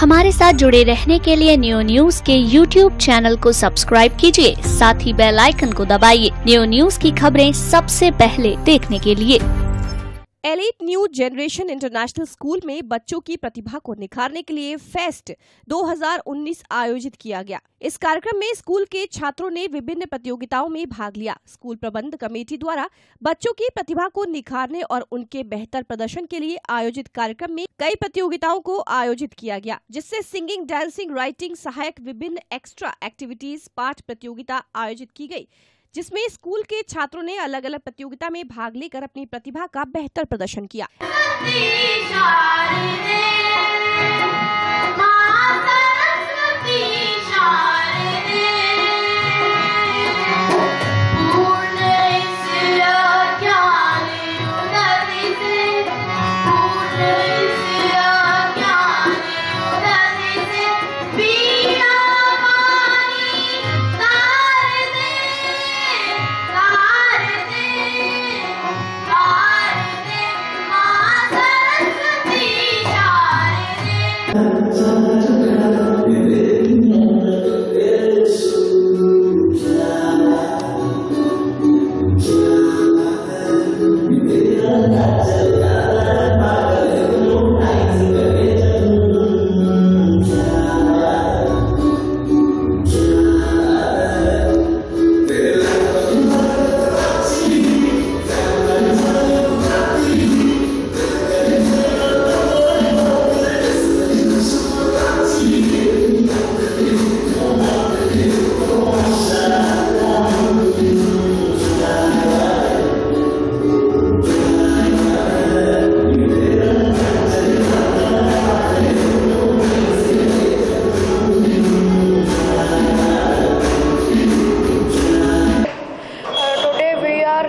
हमारे साथ जुड़े रहने के लिए न्यू न्यूज के YouTube चैनल को सब्सक्राइब कीजिए, साथ ही बेल आइकन को दबाइए न्यू न्यूज की खबरें सबसे पहले देखने के लिए। Elite new generation international school में बच्चों की प्रतिभा को निखारने के लिए फेस्ट 2019 आयोजित किया गया। इस कार्यक्रम में स्कूल के छात्रों ने विभिन्न प्रतियोगिताओं में भाग लिया। स्कूल प्रबंध कमेटी द्वारा बच्चों की प्रतिभा को निखारने और उनके बेहतर प्रदर्शन के लिए आयोजित कार्यक्रम में कई प्रतियोगिताओं को आयोजित किया गया, जिससे सिंगिंग, डांसिंग, राइटिंग सहायक विभिन्न एक्स्ट्रा एक्टिविटीज पाठ प्रतियोगिता आयोजित की गई, जिसमें स्कूल के छात्रों ने अलग अलग प्रतियोगिता में भाग लेकर अपनी प्रतिभा का बेहतर प्रदर्शन किया।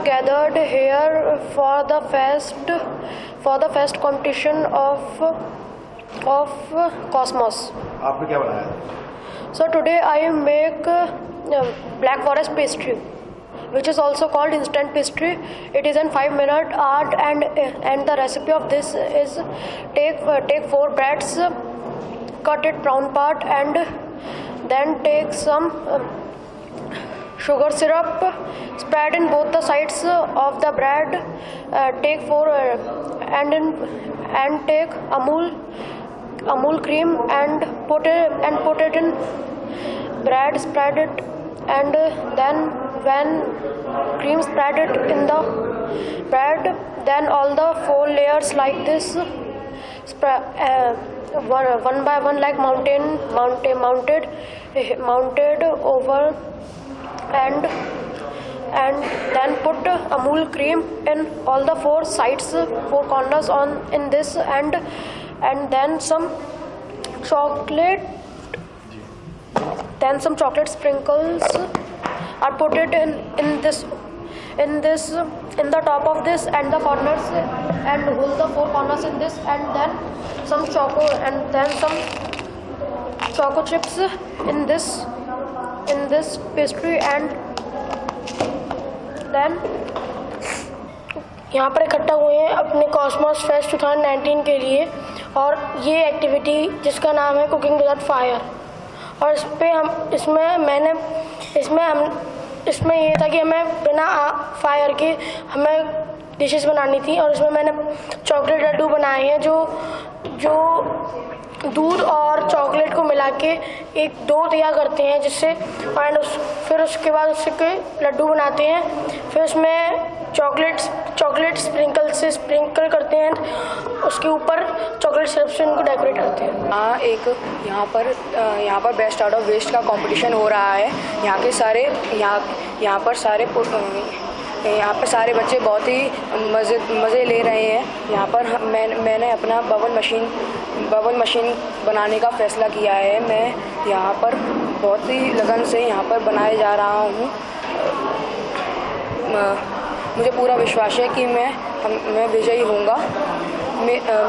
Gathered here for the fest competition of Cosmos. आपने क्या बनाया? So today I make black forest pastry, which is also called instant pastry. It is in 5-minute art, and the recipe of this is take 4 breads, cut it brown part, and then take some sugar syrup, spread in both the sides of the bread. Take 4 and take Amul cream and put it in bread, spread it, and then when cream spread it in the bread, then all the 4 layers like this, one by one, like mounted over, and then put Amul cream in all the 4 sides, 4 corners in this, and then some chocolate sprinkles are put it in the top of this and the corners, and hold the 4 corners in this, and then some choco chips in this pastry, and then यहाँ पर इकट्ठा हुए हैं अपने Cosmos fest 2019 के लिए, और ये एक्टिविटी जिसका नाम है कुकिंग विदाउट फायर। और इसमें ये था कि हमें बिना फायर के हमें डिशेस बनानी थी, और इसमें मैंने चॉकलेट लड्डू बनाए हैं जो दूध और चॉकलेट को मिला के एक डो तैयार करते हैं, जिससे फिर उसके बाद उसके लड्डू बनाते हैं, फिर उसमें चॉकलेट स्प्रिंकल करते हैं, उसके ऊपर चॉकलेट सिरप से उनको डेकोरेट करते हैं। यहाँ पर बेस्ट आउट ऑफ वेस्ट का कंपटीशन हो रहा है। यहाँ पर सारे बच्चे बहुत ही मज़े ले रहे हैं। यहाँ पर मैंने अपना बबल मशीन बनाने का फैसला किया है। मैं यहाँ पर बहुत ही लगन से यहाँ पर बनाए जा रहा हूँ। मुझे पूरा विश्वास है कि मैं विजयी होऊंगा।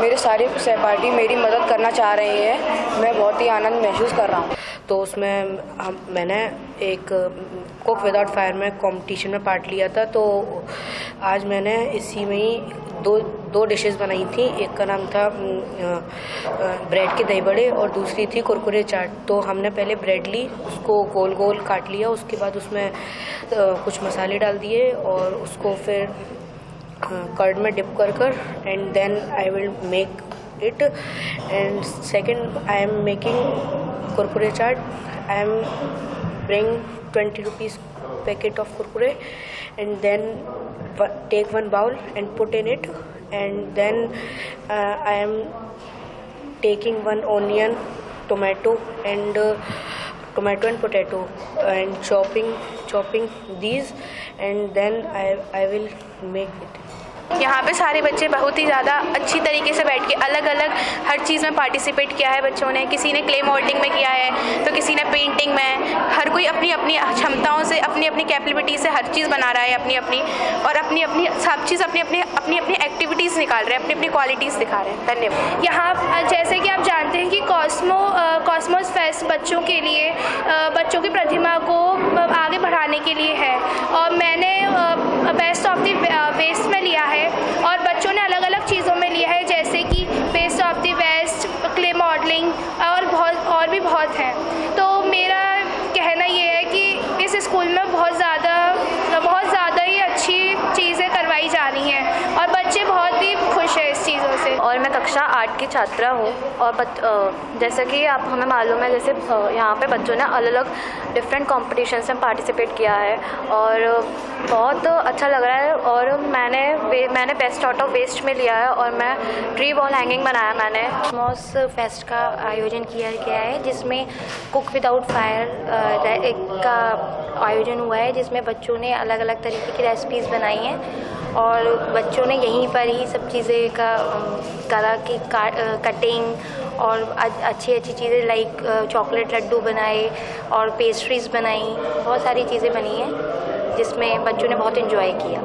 मेरे सारे सहपाठी मेरी मदद करना चाह रहे हैं। मैं बहुत ही आनंद महसूस कर रहा हूँ। तो उसमें मैंने एक कुक विदाउट फायर में कंपटीशन में पार्ट लिया था। तो आज मैंने इसी में ही 2 डिशेस बनाई थी। एक का नाम था ब्रेड के दही बड़े और दूसरी थी कुरकुरे चाट। तो हमने पहले ब्रेड ली, उसको गोल गोल काट लिया, उसके बाद उसमें कुछ मसाले डाल दिए और उसको फिर कर्ड में डिप कर and then I will make it. And second, I am making kurkure chaat. I am bring 20 rupees packet of kurkure and then take one bowl and put in it, and then I am taking one onion, tomato and potato and chopping these, and then I will make it. यहाँ पे सारे बच्चे बहुत ही ज़्यादा अच्छी तरीके से बैठ के अलग अलग हर चीज़ में पार्टिसिपेट किया है बच्चों ने। किसी ने क्ले मोल्डिंग में किया है तो किसी ने पेंटिंग में। हर कोई अपनी अपनी क्षमताओं से, अपनी अपनी कैपेबिलिटी से हर चीज़ बना रहा है अपनी अपनी, और अपनी अपनी सब चीज़ अपनी अपनी एक्टिविटीज़ निकाल रहे हैं, अपनी अपनी क्वालिटीज़ दिखा रहे हैं। धन्यवाद। यहाँ जैसे कि आप जानते हैं कि कॉस्मोस फेस्ट बच्चों के लिए, बच्चों की प्रतिभा को आगे बढ़ाने के लिए है, और मैंने बेस्ट ऑफ द वेस्ट में लिया है और बच्चों ने अलग अलग चीज़ों में लिया है, जैसे कि best of the waste, clay modelling और भी बहुत हैं। तो मेरा कहना ये है कि इस स्कूल में बहुत ज़्यादा ही अच्छी चीज़ें करवाई जा रही हैं और बच्चे बहुत ही खुश हैं इस चीज़ों से। और मैं कक्षा 8 की छात्रा हूँ और जैसे कि आप हमें मालूम है, जैसे यहाँ पे बच्चों ने अलग अलग डिफरेंट कॉम्पिटिशन्स में पार्टिसिपेट किया है और बहुत अच्छा लग रहा है। और मैंने बेस्ट आउट ऑफ वेस्ट में लिया है और मैं ट्री वॉल हैंगिंग बनाया। मैंने कॉस्मोस फेस्ट का आयोजन किया गया है, जिसमें कुक विदाउट फायर का आयोजन हुआ है, जिसमें बच्चों ने अलग अलग तरीके की रेसिपीज़ बनाई हैं और बच्चों ने यहीं पर ही सब चीज़ें कला की कटिंग और अच्छी चीज़ें लाइक चॉकलेट लड्डू बनाए और पेस्ट्रीज़ बनाई। बहुत सारी चीज़ें बनी हैं जिसमें बच्चों ने बहुत एंजॉय किया।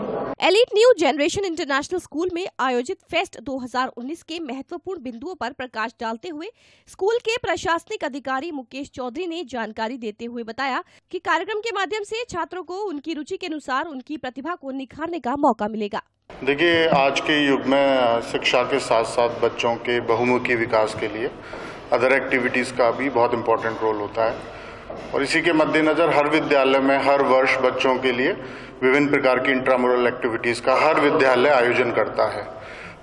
Elite new generation international school में आयोजित फेस्ट 2019 के महत्वपूर्ण बिंदुओं पर प्रकाश डालते हुए स्कूल के प्रशासनिक अधिकारी मुकेश चौधरी ने जानकारी देते हुए बताया कि कार्यक्रम के माध्यम से छात्रों को उनकी रुचि के अनुसार उनकी प्रतिभा को निखारने का मौका मिलेगा। देखिए, आज के युग में शिक्षा के साथ साथ बच्चों के बहुमुखी विकास के लिए अदर एक्टिविटीज़ का भी बहुत इम्पोर्टेंट रोल होता है और इसी के मद्देनज़र हर विद्यालय में हर वर्ष बच्चों के लिए विभिन्न प्रकार की इंट्रामुरल एक्टिविटीज़ का हर विद्यालय आयोजन करता है।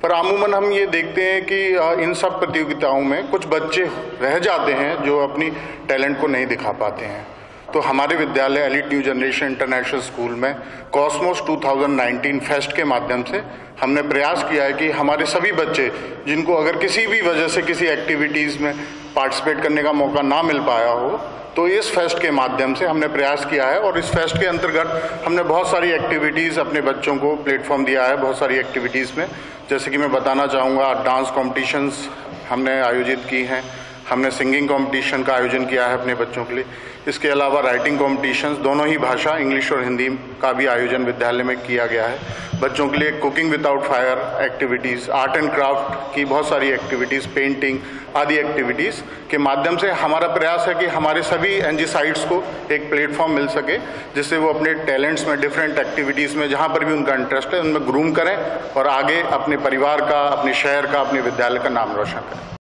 पर अमूमन हम ये देखते हैं कि इन सब प्रतियोगिताओं में कुछ बच्चे रह जाते हैं जो अपनी टैलेंट को नहीं दिखा पाते हैं। तो हमारे विद्यालय elite new generation international school में कॉस्मोस 2019 फेस्ट के माध्यम से हमने प्रयास किया है कि हमारे सभी बच्चे जिनको अगर किसी भी वजह से किसी एक्टिविटीज़ में पार्टिसिपेट करने का मौका ना मिल पाया हो, तो इस फेस्ट के माध्यम से हमने प्रयास किया है और इस फेस्ट के अंतर्गत हमने बहुत सारी एक्टिविटीज़ अपने बच्चों को प्लेटफॉर्म दिया है। बहुत सारी एक्टिविटीज़ में जैसे कि मैं बताना चाहूँगा, डांस कॉम्पिटिशन्स हमने आयोजित की हैं, हमने सिंगिंग कंपटीशन का आयोजन किया है अपने बच्चों के लिए। इसके अलावा राइटिंग कॉम्पिटिशन्स, दोनों ही भाषा इंग्लिश और हिंदी का भी आयोजन विद्यालय में किया गया है। बच्चों के लिए cooking without fire activities, art and craft की बहुत सारी एक्टिविटीज़, पेंटिंग आदि एक्टिविटीज़ के माध्यम से हमारा प्रयास है कि हमारे सभी एनजी साइट्स को एक प्लेटफॉर्म मिल सके जिससे वो अपने टैलेंट्स में, डिफरेंट एक्टिविटीज़ में जहाँ पर भी उनका इंटरेस्ट है उनमें ग्रूम करें और आगे अपने परिवार का, अपने शहर का, अपने विद्यालय का नाम रोशन करें।